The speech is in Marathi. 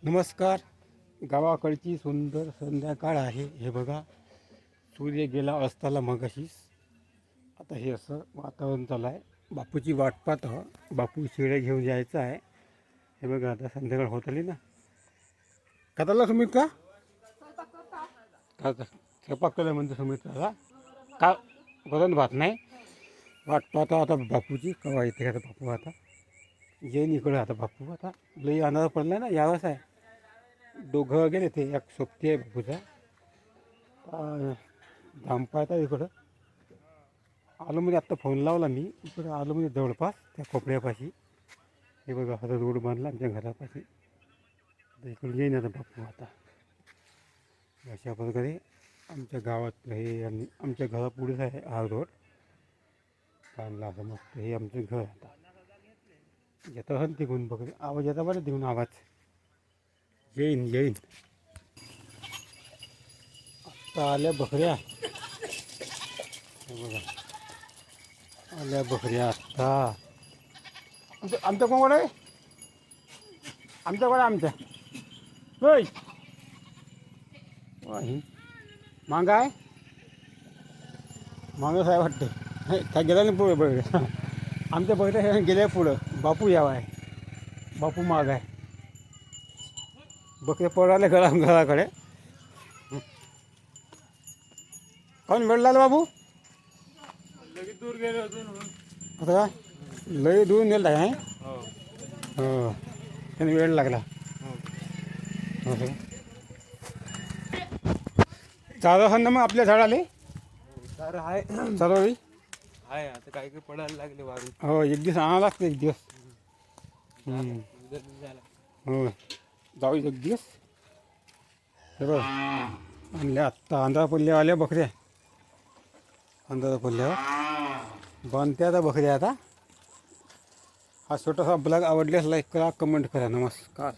नमस्कार. गावाकडची सुंदर संध्याकाळ आहे. हे बघा, सूर्य गेला अस्ताला मगाशीच. आता हे असं वातावरण चालू आहे. बापूची वाट पाहत आहो. बापू शेळ्या घेऊन यायचं आहे. हे बघा, आता संध्याकाळ होत आली ना. का चालला सुमित्रा? का स्वयंपाक केला म्हणते सुमित्राला. का वरण भात नाही. वाट पाहता आता बापूची केव्हा येते. आता बापू आता येईन इकडं. आता बापू आता लई अंधार पडला ना, यावंच आहे. दोघं गेले ते, एक सोबती आहे बापूचा. धाम पाहता इकडं आलो म्हणजे आत्ता फोन लावला मी. इकडं आलो म्हणजे जवळपास त्या कोपऱ्यापाशी. हे बघा, आता रोड बांधला आमच्या घरापाशी. आता इकडून येईन आता बापू. आता अशा प्रकारे आमच्या गावात हे आणि आमच्या घरापुढेच आहे हा रोड बांधला असं मस्त. हे आमचं घर. आता येतं हन तिकडून बघते आवाज येता बरं तिकडून आवाज. येईन येईन. आत्ता आल्या बकऱ्या. हे बघा, आल्या बकऱ्या आत्ता. आमच्या कोण आहे? आमच्याकडे आमच्या होय. मांगा आहे. मांगा साहेब वाटते. काय गेला नाही पुढे बघ. आमच्या बघितल्या गेल्या पुढं. बापू यावा आहे. बापू माग आहे. बकरे पळाले घराकडे. कोण वेळ लागला बाबू? लगेच दूर गेले होते असं का? लई दूर नेलं आहे. हो, त्याने वेळ लागला. चालू असेल ना मग आपल्या झाडाले. सर आहे चालू होई. आहे आता काही काही पडायला लागले वारू. हो, एक दिवस आणावं लागतं. एक दिवस हो, जाऊ एक दिवस. बरोबर आणले आत्ता. अंधार पडल्या आल्या बकऱ्या. अंधार पडल्यावर बांधते आता बकऱ्या. आता हा छोटासा ब्लॉग आवडल्यास लाईक करा, कमेंट करा. नमस्कार.